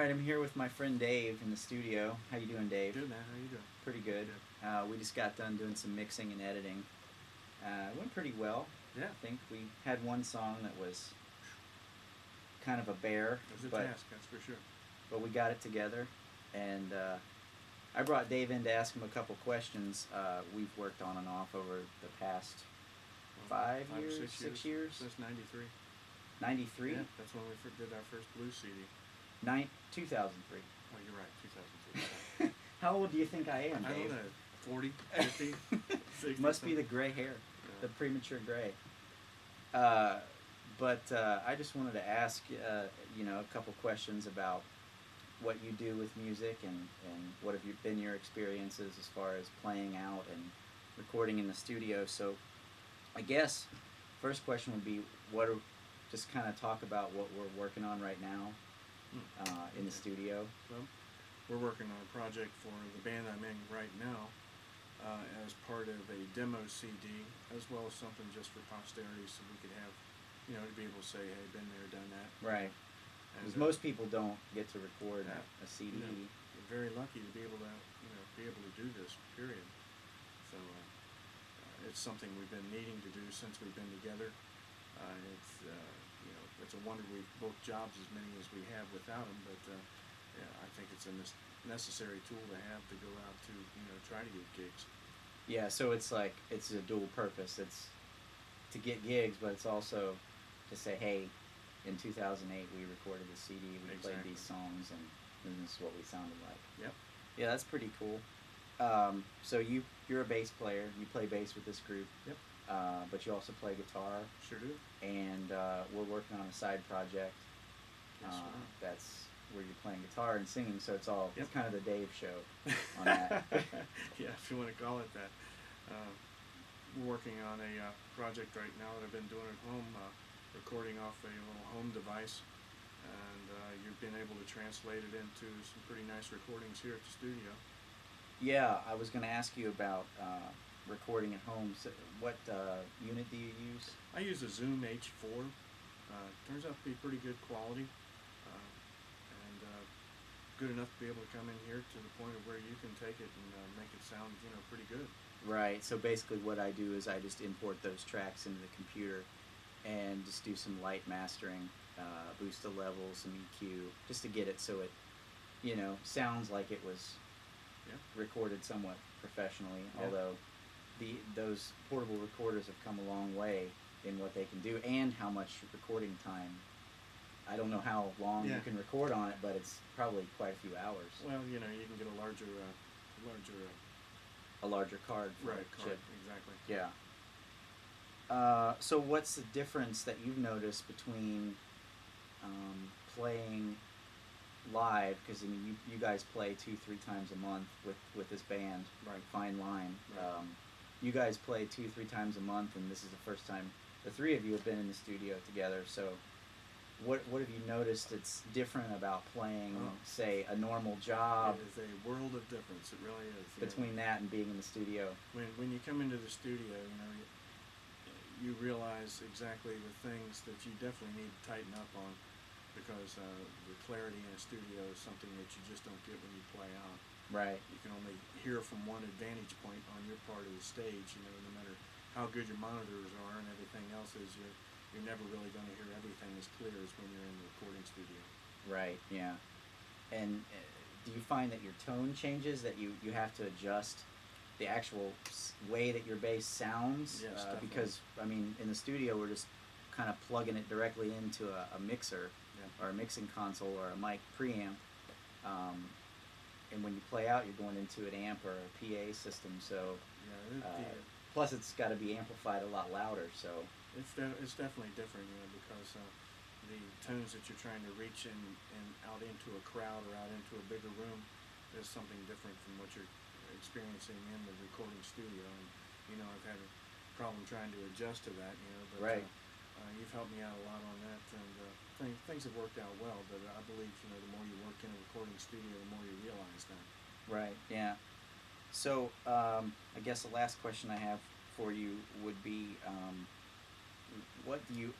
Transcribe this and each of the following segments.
right, I'm here with my friend Dave in the studio. How you doing, Dave? Good, man. How you doing? Pretty good. We just got done doing some mixing and editing. It went pretty well. Yeah. I think we had one song that was kind of a bear, It was a but task, that's for sure. we got it together. And I brought Dave in to ask him a couple questions. We've worked on and off over the past five or years, 6 years. Since '93. 93? Yeah, that's when we did our first blues CD. 2003. Oh, you're right, 2003. How old do you think I am, Dave? I don't know, 40, 50, 60. Must be the gray hair, the premature gray. But I just wanted to ask, a couple questions about what you do with music and what have been your experiences as far as playing out and recording in the studio. So I guess first question would be, just kind of talk about what we're working on right now in the studio. Well, we're working on a project for the band I'm in right now as part of a demo CD, as well as something just for posterity, so we could have, to be able to say, hey, been there, done that. Right. Because most people don't get to record a CD. We're very lucky to be able to, do this. Period. So it's something we've been needing to do since we've been together. It's a wonder we've both jobs as many as we have without them. But I think it's a necessary tool to have to go out to, try to get gigs. Yeah. So it's like it's a dual purpose. It's to get gigs, but it's also to say, hey, in 2008 we recorded a CD, we played these songs, and this is what we sounded like. Yep. Yeah, that's pretty cool. So you're a bass player. You play bass with this group. Yep. But you also play guitar. Sure do. And we're working on a side project. Yes, that's where you're playing guitar and singing. So it's Yep. kind of the Dave show on that. Yeah, if you want to call it that. We're working on a project right now that I've been doing at home, recording off a little home device, and you've been able to translate it into some pretty nice recordings here at the studio. Yeah, I was going to ask you about recording at home. So what unit do you use? I use a Zoom H4. Turns out to be pretty good quality, and good enough to be able to come in here to the point of where you can take it and make it sound, pretty good. Right. So basically, what I do is I just import those tracks into the computer, and just do some light mastering, boost the levels, some EQ, just to get it so it, sounds like it was recorded somewhat professionally. Yeah. Although those portable recorders have come a long way in what they can do and how much recording time. I don't know how long you can record on it, but it's probably quite a few hours. Well, you can get a larger card for right chip. Exactly. Yeah. So what's the difference that you've noticed between playing live? Because you guys play 2-3 times a month with this band, Right. Fine Line. Right. You guys play 2-3 times a month, and this is the first time the three of you have been in the studio together. So what have you noticed that's different about playing, say, a normal job? It is a world of difference. It really is. Between that and being in the studio. When you come into the studio, you realize exactly the things that you definitely need to tighten up on, because the clarity in a studio is something that you just don't get when you play out. Right. You can only hear from one advantage point on your part of the stage. No matter how good your monitors are and everything else is, you're never really going to hear everything as clear as when you're in the recording studio. Right. Yeah. And do you find that your tone changes? That you have to adjust the actual way that your bass sounds? Yes, because in the studio we're just kind of plugging it directly into a mixer or a mixing console or a mic preamp. And when you play out, you're going into an amp or a PA system. So plus it's got to be amplified a lot louder. So it's definitely different, because the tones that you're trying to reach and out into a crowd or out into a bigger room is something different from what you're experiencing in the recording studio. And I've had a problem trying to adjust to that. But right. You've helped me out a lot on that, and things have worked out well. But I believe the more you work in a recording studio, the more you realize that. Right. Yeah. So I guess the last question I have for you would be, what do you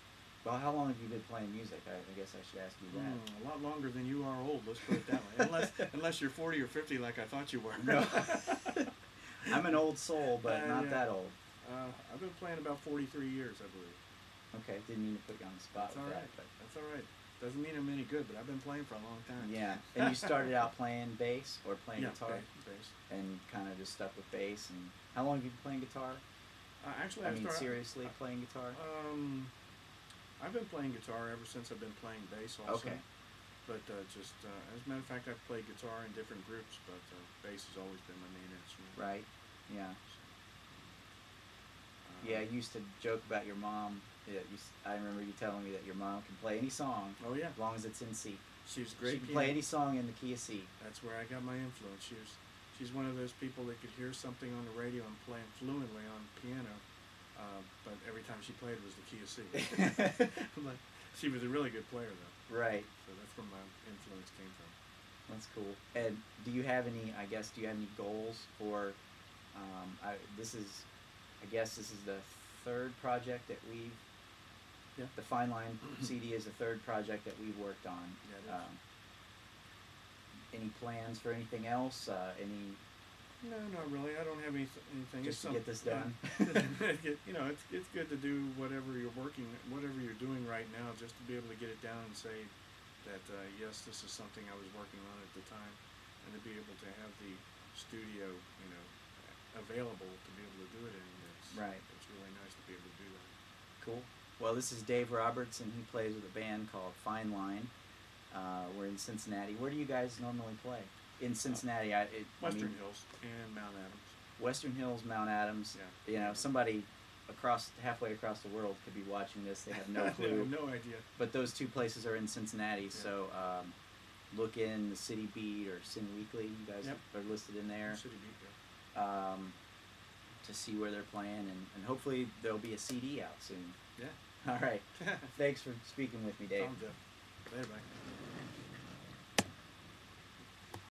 Well, how long have you been playing music? I guess I should ask you that. A lot longer than you are old. Let's put it that way. Unless you're 40 or 50, like I thought you were. No. I'm an old soul, but not Yeah. that old. I've been playing about 43 years, I believe. Okay, didn't mean to put you on the spot That's with all that, right. but That's all right. Doesn't mean I'm any good, but I've been playing for a long time. yeah. And you started out playing bass or playing Yeah, guitar, bass. and kind of just stuck with bass. And how long have you been playing guitar? Actually, I mean, seriously, playing guitar? I've been playing guitar ever since I've been playing bass also. Okay. But as a matter of fact, I've played guitar in different groups, but bass has always been my main instrument. Right. Yeah. So, Yeah, I used to joke about your mom. Yeah, I remember you telling me that your mom can play any song. Oh yeah. As long as it's in C. She's She great. can play any song in the key of C. That's where I got my influence. She's one of those people that could hear something on the radio and play fluently on piano, but every time she played it was the key of C. Like, she was a really good player though. Right. So that's where my influence came from. That's cool. And do you have any? I guess do you have any goals for? I guess this is the third project that we've. Yeah. The Fine Line CD is the third project that we've worked on. Yeah, it is. Any plans for anything else? Any? No, not really. I don't have anything. Just to get this done. You know, it's good to do whatever you're doing right now, just to be able to get it down and say that yes, this is something I was working on at the time, and to be able to have the studio, available to be able to do it in. Right. It's really nice to be able to do that. Cool. Well, this is Dave Roberts, and he plays with a band called Fine Line. We're in Cincinnati. Where do you guys normally play? In Cincinnati, Western Hills and Mount Adams. Western Hills, Mount Adams. Yeah. Somebody halfway across the world could be watching this. They have no They clue. have no idea. But those two places are in Cincinnati, so look in the City Beat or Sin Weekly. You guys are listed in there. City Beat, yeah. To see where they're playing, and hopefully there'll be a CD out soon. Yeah. All right. Thanks for speaking with me, Dave. Tom, Jeff. Later, bye.